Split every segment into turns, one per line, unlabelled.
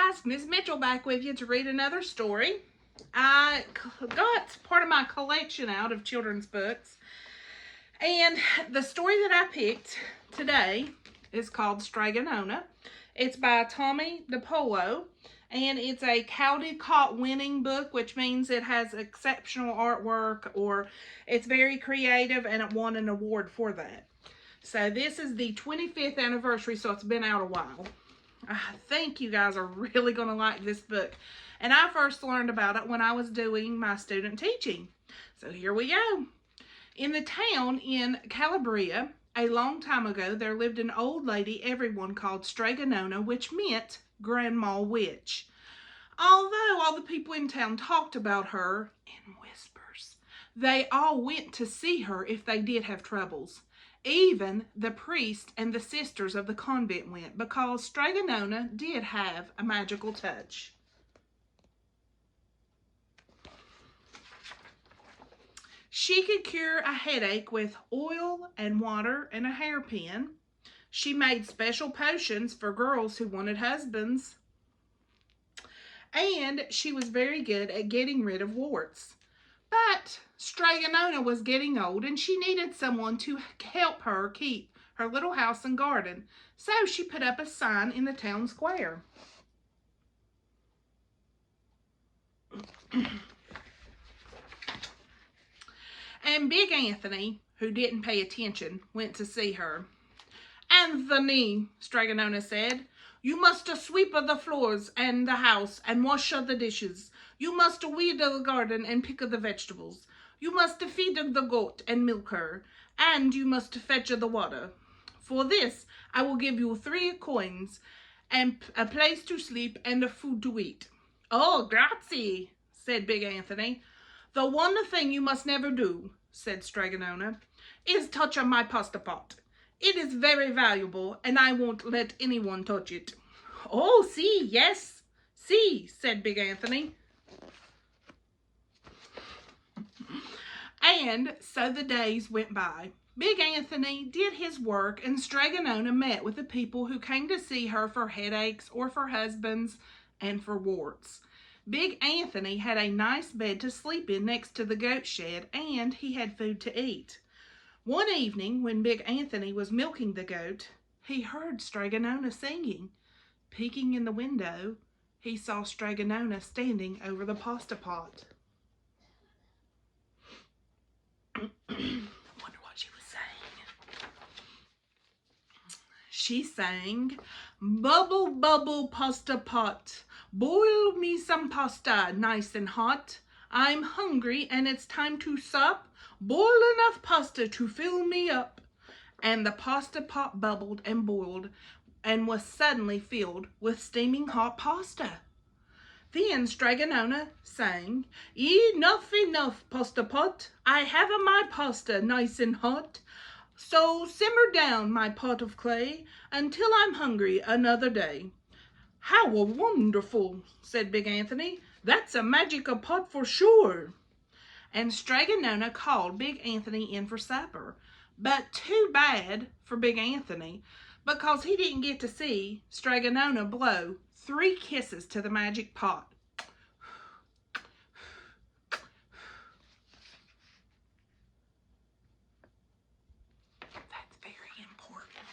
guys, Miss Mitchell back with you to read another story. I got part of my collection out of children's books, and the story that I picked today is called Strega. It's by Tommy DiPolo, and it's a Caldecott winning book, which means it has exceptional artwork or it's very creative and it won an award for that. So this is the 25th anniversary, so it's been out a while. I think you guys are really going to like this book. And I first learned about it when I was doing my student teaching. So here we go. In the town in Calabria, a long time ago, there lived an old lady everyone called Strega, which meant Grandma Witch. Although all the people in town talked about her in whispers, they all went to see her if they did have troubles. Even the priest and the sisters of the convent went because Strega did have a magical touch. She could cure a headache with oil and water and a hairpin. She made special potions for girls who wanted husbands. And she was very good at getting rid of warts. But Strega was getting old and she needed someone to help her keep her little house and garden. So she put up a sign in the town square. And Big Anthony, who didn't pay attention, went to see her. "Anthony," Strega said, "you must sweep the floors and the house and wash the dishes. You must weed the garden and pick the vegetables. You must feed the goat and milk her, and you must fetch the water. For this, I will give you 3 coins, and a place to sleep and food to eat." "Oh, grazie," said Big Anthony. "The one thing you must never do," said Strega, "is touch my pasta pot. It is very valuable, and I won't let anyone touch it." "Oh, see, yes, see," said Big Anthony. And so the days went by. Big Anthony did his work, and Strega met with the people who came to see her for headaches or for husbands and for warts. Big Anthony had a nice bed to sleep in next to the goat shed, and he had food to eat. One evening, when Big Anthony was milking the goat, he heard Strega singing. Peeking in the window, he saw Strega standing over the pasta pot. Wonder what she was saying. She sang, "Bubble, bubble, pasta pot. Boil me some pasta, nice and hot. I'm hungry and it's time to sup. Boil enough pasta to fill me up." And the pasta pot bubbled and boiled and was suddenly filled with steaming hot pasta. Then Strega sang, "Enough, enough, pasta pot. I have my pasta nice and hot. So simmer down, my pot of clay, until I'm hungry another day." "How wonderful," said Big Anthony. "That's a magic pot for sure." And Strega called Big Anthony in for supper. But too bad for Big Anthony, because he didn't get to see Strega blow 3 kisses to the magic pot. That's very important.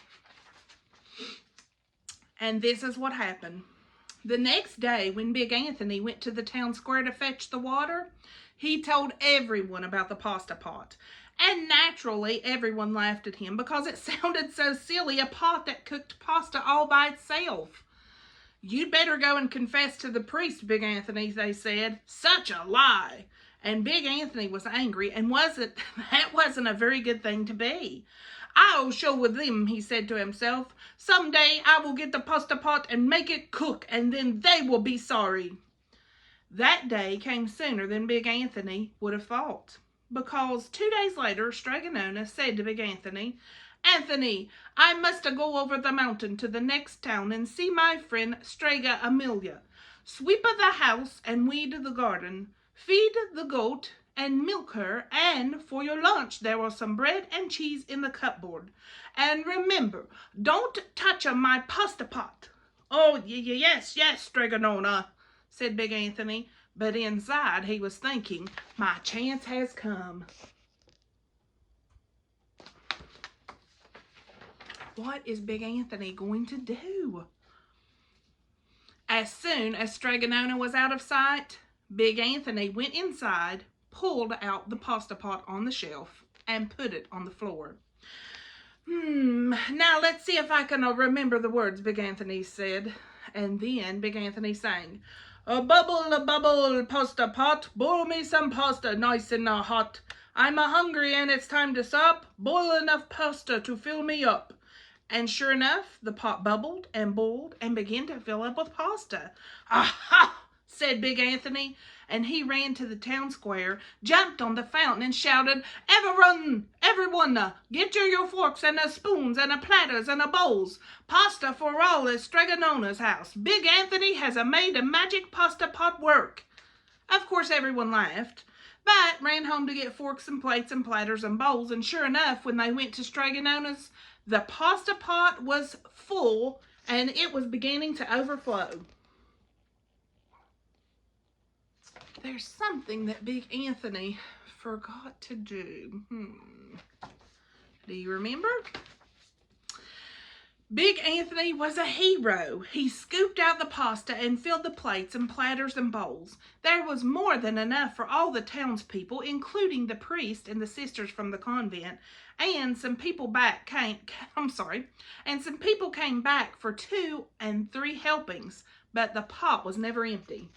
And this is what happened. The next day, when Big Anthony went to the town square to fetch the water, he told everyone about the pasta pot. And naturally, everyone laughed at him because it sounded so silly, a pot that cooked pasta all by itself. "You'd better go and confess to the priest, Big Anthony," they said. "Such a lie." And Big Anthony was angry, and that wasn't a very good thing to be. "I'll show them," he said to himself. "Someday I will get the pasta pot and make it cook, and then they will be sorry." That day came sooner than Big Anthony would have thought, because 2 days later, Strega said to Big Anthony, "Anthony, I must go over the mountain to the next town and see my friend Strega Amelia. Sweep the house and weed the garden. Feed the goat and milk her, and for your lunch there was some bread and cheese in the cupboard. And remember, don't touch my pasta pot. Oh, yes, Strega Nona, said Big Anthony, but inside he was thinking, my chance has come. What is Big Anthony going to do? As soon as Strega Nona was out of sight, Big Anthony went inside, pulled out the pasta pot on the shelf, and put it on the floor. Now let's see if I can remember the words, Big Anthony said. And then Big Anthony sang, a bubble, pasta pot, boil me some pasta nice and hot. I'm hungry and it's time to sup, boil enough pasta to fill me up. And sure enough, the pot bubbled and boiled and began to fill up with pasta. Aha! Said Big Anthony, and he ran to the town square, jumped on the fountain, and shouted, everyone, get your forks and spoons and platters and bowls. Pasta for all at Strega Nona's house. Big Anthony has made a magic pasta pot work. Of course, everyone laughed, but ran home to get forks and plates and platters and bowls, and sure enough, when they went to Strega Nona's, the pasta pot was full and it was beginning to overflow. There's something that Big Anthony forgot to do. Do you remember? Big Anthony was a hero. He scooped out the pasta and filled the plates and platters and bowls. There was more than enough for all the townspeople, including the priest and the sisters from the convent, and some people came back for 2 and 3 helpings, but the pot was never empty.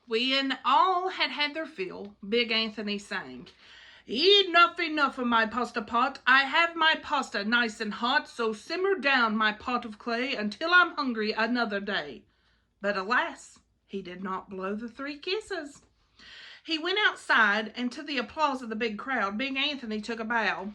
When all had had their fill, Big Anthony sang, enough of my pasta pot. I have my pasta nice and hot, so simmer down my pot of clay until I'm hungry another day. But alas, he did not blow the 3 kisses. He went outside, and to the applause of the big crowd, Big Anthony took a bow.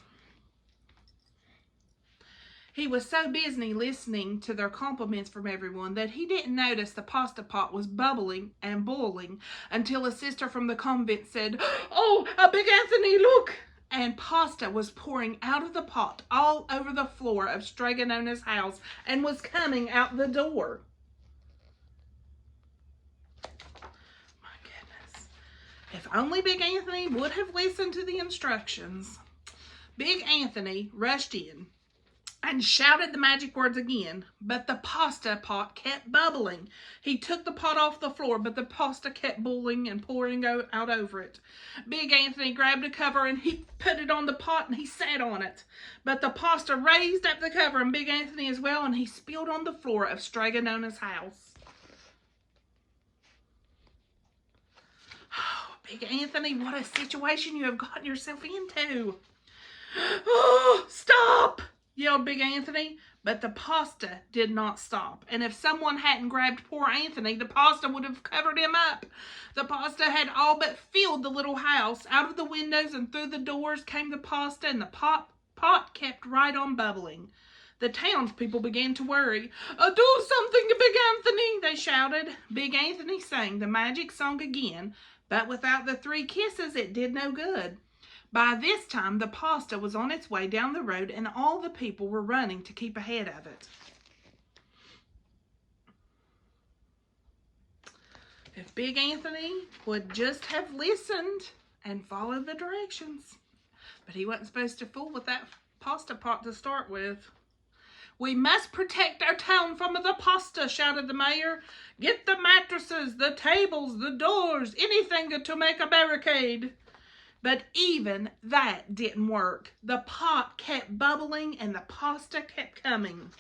He was so busy listening to their compliments from everyone that he didn't notice the pasta pot was bubbling and boiling until a sister from the convent said, oh, Big Anthony, look! And pasta was pouring out of the pot all over the floor of Strega Nona's house and was coming out the door. My goodness. If only Big Anthony would have listened to the instructions. Big Anthony rushed in and shouted the magic words again, but the pasta pot kept bubbling. He took the pot off the floor, but the pasta kept boiling and pouring out over it. Big Anthony grabbed a cover and he put it on the pot and he sat on it. But the pasta raised up the cover and Big Anthony as well, and he spilled on the floor of Strega Nona's house. Oh, Big Anthony, what a situation you have gotten yourself into. Oh, stop! Yelled Big Anthony, but the pasta did not stop. And if someone hadn't grabbed poor Anthony, the pasta would have covered him up. The pasta had all but filled the little house. Out of the windows and through the doors came the pasta, and the pot kept right on bubbling. The townspeople began to worry. Do something, Big Anthony, they shouted. Big Anthony sang the magic song again, but without the 3 kisses, it did no good. By this time, the pasta was on its way down the road, and all the people were running to keep ahead of it. If Big Anthony would just have listened and followed the directions. But he wasn't supposed to fool with that pasta pot to start with. We must protect our town from the pasta, shouted the mayor. Get the mattresses, the tables, the doors, anything to make a barricade. But even that didn't work. The pot kept bubbling and the pasta kept coming.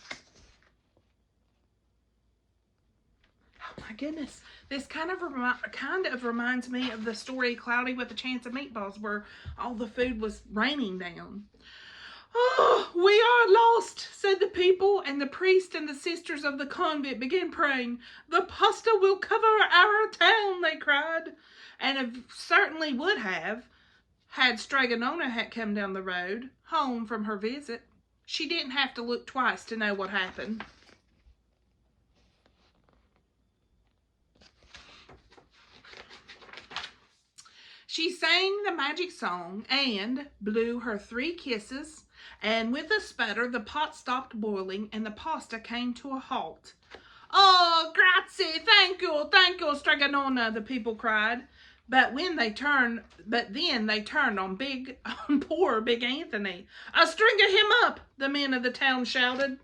Oh my goodness. This kind of reminds me of the story Cloudy with a Chance of Meatballs, where all the food was raining down. Oh, we are lost, said the people, and the priest and the sisters of the convent began praying. The pasta will cover our town, they cried. And it certainly would have, had Strega Nona had come down the road, home from her visit. She didn't have to look twice to know what happened. She sang the magic song and blew her 3 kisses, and with a sputter the pot stopped boiling and the pasta came to a halt. "Oh, grazie, thank you, Strega Nona," the people cried. But then they turned on poor Big Anthony. "Stringa him up," the men of the town shouted.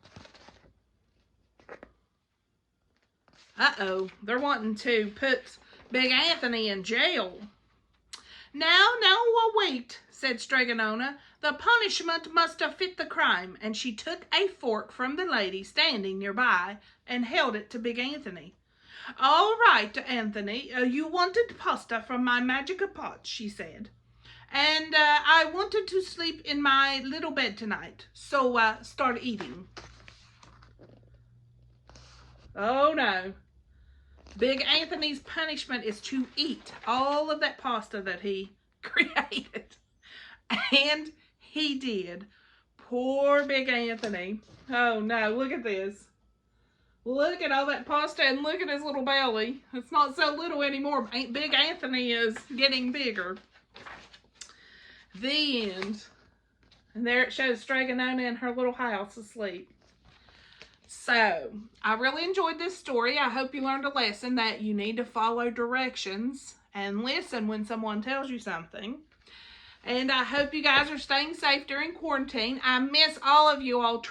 Uh-oh, they're wanting to put Big Anthony in jail. Now, wait," said Strega Nona. "The punishment must fit the crime," and she took a fork from the lady standing nearby and held it to Big Anthony. "All right, Anthony, you wanted pasta from my magic pot," she said. "And I wanted to sleep in my little bed tonight, so start eating." Oh no. Big Anthony's punishment is to eat all of that pasta that he created. And he did. Poor Big Anthony. Oh no, look at this. Look at all that pasta and look at his little belly. It's not so little anymore. Big Anthony is getting bigger. The end. And there it shows Strega Nona in her little house asleep. So, I really enjoyed this story. I hope you learned a lesson that you need to follow directions and listen when someone tells you something. And I hope you guys are staying safe during quarantine. I miss all of you all.